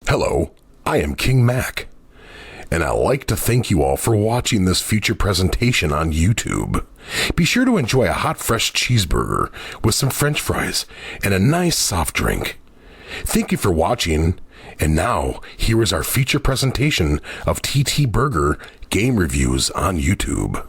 Hello, I am King Mac, and I'd like to thank you all for watching this feature presentation on YouTube. Be sure to enjoy a hot fresh cheeseburger with some french fries and a nice soft drink. Thank you for watching, and now here is our feature presentation of TTBurger game reviews on YouTube.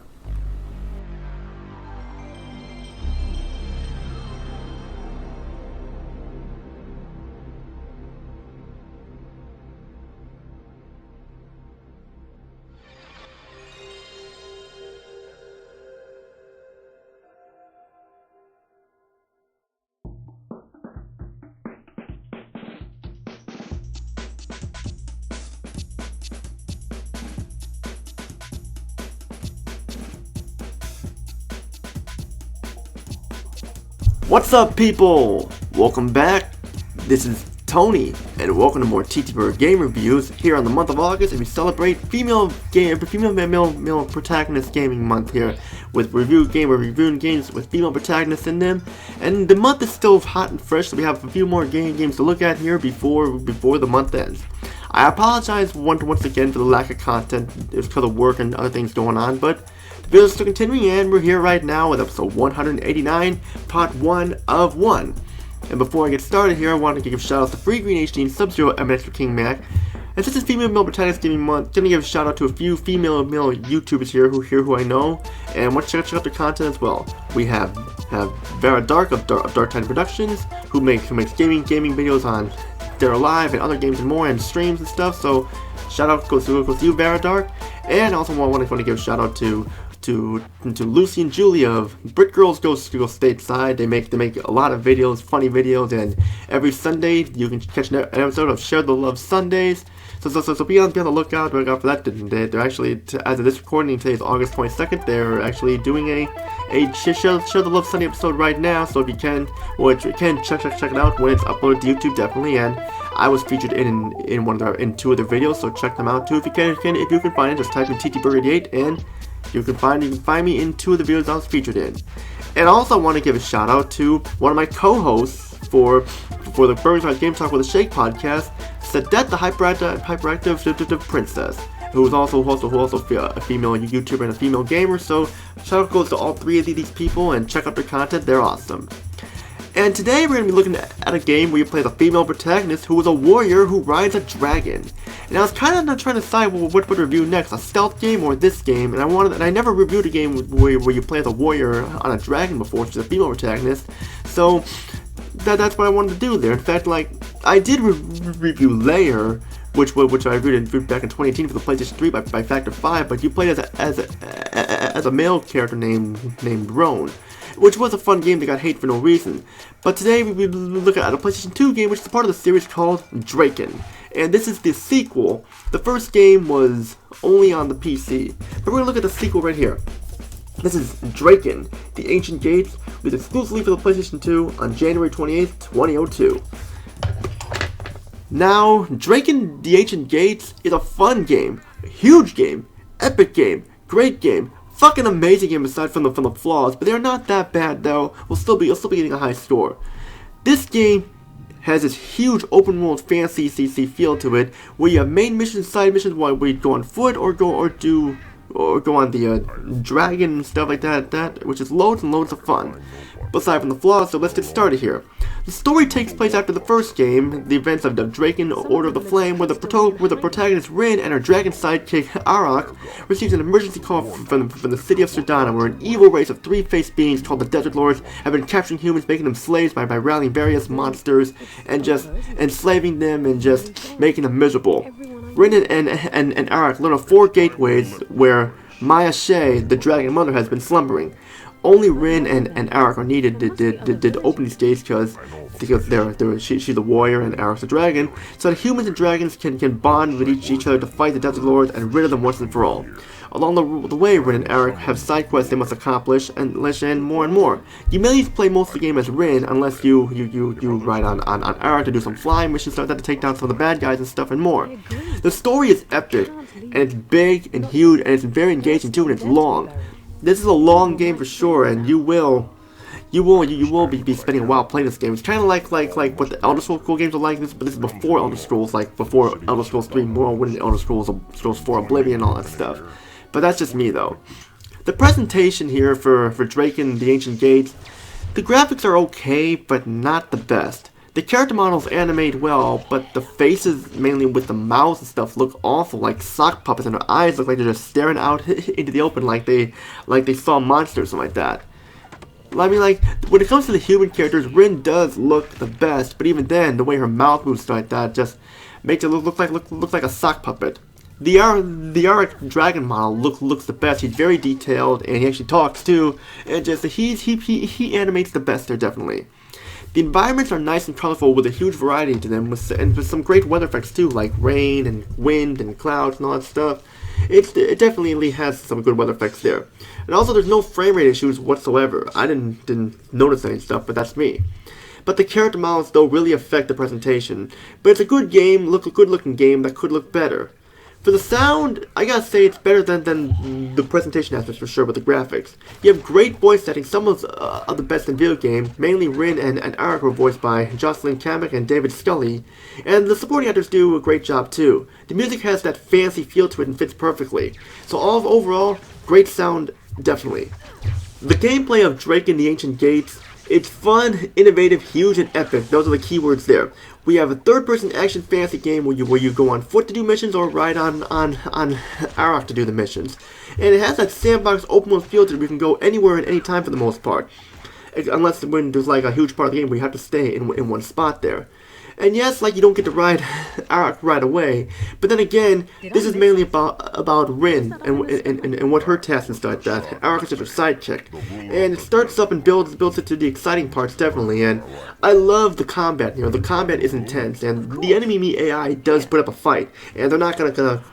What's up, people? Welcome back. This is Tony, and welcome to more TTBurger game reviews here on the month of August, and we celebrate female protagonist gaming month here with reviewing games with female protagonists in them. And the month is still hot and fresh, so we have a few more games to look at here before the month ends. I apologize once again for the lack of content. It's because of work and other things going on, but the video is still continuing, and we're here right now with episode 189, part 1 of 1. And before I get started here, I want to give shout outs to Free Green HD and SubZeroMNX for King Mac. And since it's Female Protagonist Gaming Month, I'm going to give a shout out to a few female YouTubers here who I know, and want to check out their content as well. We have Vera Dark of Dark Time Productions, who makes gaming videos on They're Alive and other games and more, and streams and stuff. So shout out goes to you, Vera Dark. And also want to give a shout out to Lucy and Julia of Brit Girls Go Stateside. They make a lot of videos, funny videos, and every Sunday you can catch an episode of Share the Love Sundays. So be on the lookout for that. They're actually, as of this recording, today is August 22nd. They're actually doing a Share the Love Sunday episode right now. So if you can, check it out when it's uploaded to YouTube, definitely. And I was featured in two of their videos, so check them out too if you can. If you can find it, just type in TTBurger88 and you can find me in two of the videos I was featured in. And also I want to give a shout out to one of my co-hosts for the Burger Game Talk with a Shake podcast, Sadet, the hyperactive princess, who is also a female YouTuber and a female gamer. So shout out goes to all three of these people, and check out their content, they're awesome. And today we're going to be looking at a game where you play the female protagonist who is a warrior who rides a dragon. And I was kind of not trying to decide what to review next, a stealth game or this game, and I never reviewed a game where you play as a warrior on a dragon before, which is a female protagonist. So that's what I wanted to do there. In fact, I did review Layer, which I reviewed back in 2018 for the PlayStation 3 by Factor 5, but you played as a male character named Roan, which was a fun game that got hate for no reason. But today we look at a PlayStation 2 game which is part of the series called Drakan. And this is the sequel. The first game was only on the PC, but we're going to look at the sequel right here. This is Drakan, The Ancient Gates, was exclusively for the PlayStation 2 on January 28th, 2002. Now, Drakan, The Ancient Gates is a fun game, a huge game, epic game, great game, fucking amazing game aside from the flaws, but they're not that bad though. You'll still be getting a high score. This game has this huge open world fantasy feel to it, where you have main missions, side missions, where you go on foot or go on the dragon and stuff like that, which is loads and loads of fun. But aside from the flaws, so let's get started here. The story takes place after the first game, the events of the Drakan Order of the Flame, where the protagonist Rynn and her dragon sidekick Arokh receives an emergency call from the city of Sardana, where an evil race of three-faced beings called the Desert Lords have been capturing humans, making them slaves by rallying various monsters and just enslaving them and just making them miserable. Rynn and Arokh learn of 4 gateways where Maya Shea, the dragon mother, has been slumbering. Only Rynn and Arokh are needed to open these gates because she's a warrior and Arokh's a dragon, so that humans and dragons can bond with each other to fight the Desert Lords and rid of them once and for all. Along the way, Rynn and Arokh have side quests they must accomplish, and more and more. You may need to play most of the game as Rynn, unless you ride on Arokh to do some flying missions, start that to take down some of the bad guys and stuff and more. The story is epic, and it's big and huge, and it's very engaging too, and it's long. This is a long game for sure, and you will you will be spending a while playing this game. It's kind of like what the Elder Scrolls games are like. But this is before Elder Scrolls, like before Elder Scrolls 3 Morrowind and Elder Scrolls 4 Oblivion and all that stuff. But that's just me though. The presentation here for Drakan the Ancient Gates, the graphics are okay, but not the best. The character models animate well, but the faces, mainly with the mouths and stuff, look awful, like sock puppets, and their eyes look like they're just staring out into the open, like they saw monsters or something like that. I mean, like, when it comes to the human characters, Rynn does look the best, but even then, the way her mouth moves like that just makes it look like a sock puppet. The Arokh dragon model looks the best. He's very detailed, and he actually talks too, and just he animates the best there, definitely. The environments are nice and colorful with a huge variety to them, and with some great weather effects too, like rain and wind and clouds and all that stuff. It definitely has some good weather effects there. And also, there's no frame rate issues whatsoever. I didn't notice any stuff, but that's me. But the character models, though, really affect the presentation. But it's a good game, a good looking game that could look better. For the sound, I gotta say it's better than the presentation aspects for sure with the graphics. You have great voice acting, some of the best in video game, mainly Rynn and Arokh were voiced by Jocelyn Kamek and David Scully, and the supporting actors do a great job too. The music has that fancy feel to it and fits perfectly. So overall, great sound, definitely. The gameplay of Drakan the Ancient Gates, it's fun, innovative, huge, and epic. Those are the keywords there. We have a third-person action fantasy game where you go on foot to do missions or ride on Arokh to do the missions. And it has that sandbox open world feel to it where you can go anywhere and any time for the most part. Unless when there's like a huge part of the game where you have to stay in one spot there. And yes, like you don't get to ride Arokh right away, but then again, this is mainly about Rynn and what her tasks and stuff like that. Arokh is just her sidekick, and it starts up and builds it to the exciting parts definitely. And I love the combat. You know, the combat is intense, and the enemy AI does put up a fight, and they're not gonna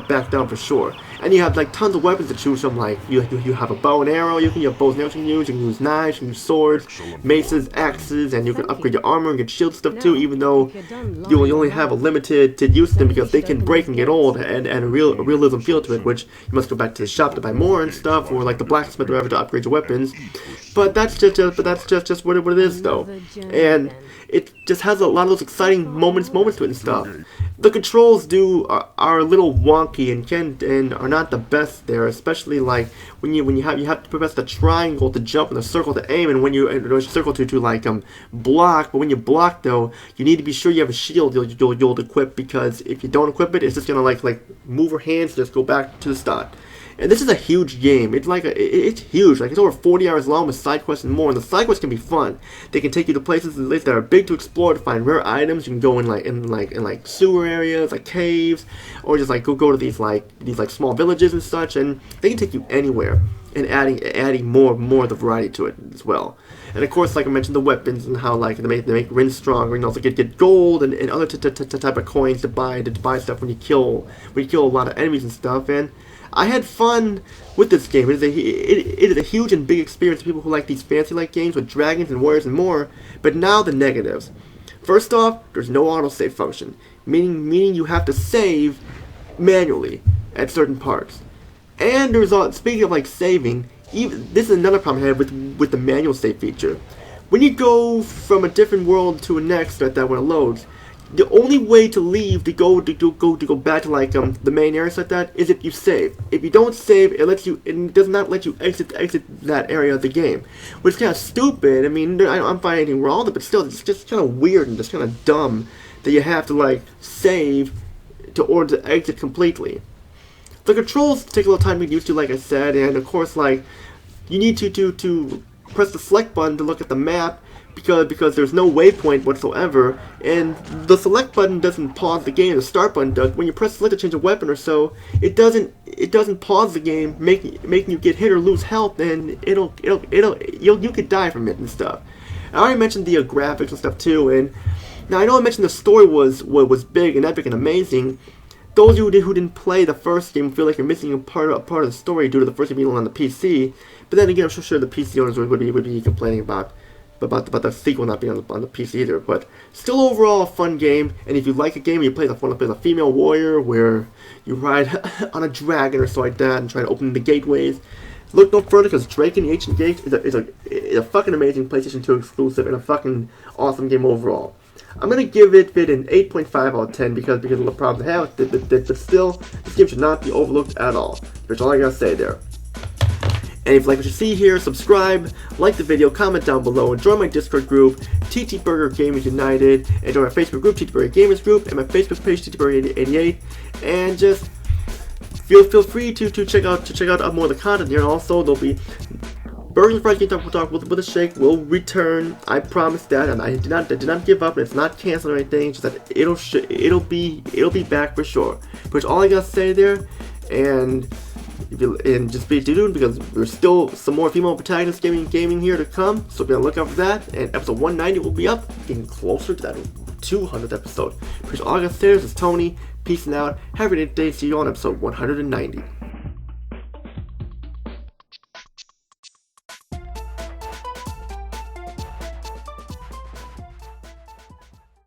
back down for sure. And you have like tons of weapons to choose from. Like you have a bow and arrow. You have bows and arrows you can use knives, you can use swords, maces, axes, and you can upgrade your armor and get shield stuff too. Even though you only have a limited use of them because they can break and get old and a realism feel to it. Which you must go back to the shop to buy more and stuff, or like the blacksmith or whatever to upgrade your weapons. But that's just what it is though. And it just has a lot of those exciting moments to it and stuff. The controls are a little wonky and are not the best there, especially like when you have to press the triangle to jump and the circle to aim, and when you circle to like block. But when you block though, you need to be sure you have a shield you'll equip, because if you don't equip it, it's just gonna like move your hands, just go back to the start. And this is a huge game. It's like it's huge. Like it's over 40 hours long with side quests and more. And the side quests can be fun. They can take you to places that are big to explore, to find rare items. You can go in sewer areas, like caves, or just like go to these small villages and such. And they can take you anywhere. And adding more of the variety to it as well. And of course, like I mentioned, the weapons and how like they make Rynn stronger, and also get gold and other type of coins to buy stuff when you kill a lot of enemies and stuff. And I had fun with this game. It is a huge and big experience for people who like these fancy-like games with dragons and warriors and more. But now the negatives. First off, there's no autosave function, meaning you have to save manually at certain parts. And speaking of like saving, this is another problem I had with the manual save feature. When you go from a different world to a next that when it loads, the only way to leave to go back to like the main areas like that is if you save. If you don't save, it does not let you exit that area of the game, which is kind of stupid. I mean, I'm finding anything wrong with it, but still, it's just kind of weird and just kind of dumb that you have to like save to order to exit completely. The controls take a little time to get used to, like I said, and of course, like you need to press the select button to look at the map. Because there's no waypoint whatsoever, and the select button doesn't pause the game. The start button does. When you press select to change a weapon or so, it doesn't pause the game, making you get hit or lose health, and you could die from it and stuff. I already mentioned the graphics and stuff too, and now I know I mentioned the story was big and epic and amazing. Those who didn't play the first game feel like you're missing a part of the story due to the first game being on the PC. But then again, I'm sure the PC owners would be complaining about the sequel not being on the PC either. But still overall a fun game, and if you like a game you play as a female warrior where you ride on a dragon or so like that and try to open the gateways, look no further because Drakan the Ancient Gates is a fucking amazing PlayStation 2 exclusive and a fucking awesome game overall. I'm gonna give it an 8.5 out of 10 because of the problems I have with it, but still, this game should not be overlooked at all. That's all I gotta say there. And if you like what you see here, subscribe, like the video, comment down below, and join my Discord group, TTBurger Gamers United, and join my Facebook group, TTBurger Gamers Group, and my Facebook page, TTBurger88, and just feel free to check out more of the content here. And also, there'll be Burgers and Fries Game Talk with a Shake will return. I promise that, and I did not give up. And it's not canceled or anything. It's just that it'll be back for sure. Which all I gotta say there, and just be tuned because there's still some more female protagonist gaming here to come. So be on the lookout for that. And episode 190 will be up, getting closer to that 200th episode. Which all I gotta say is Tony. Peace out. Have a great day. See you on episode 190.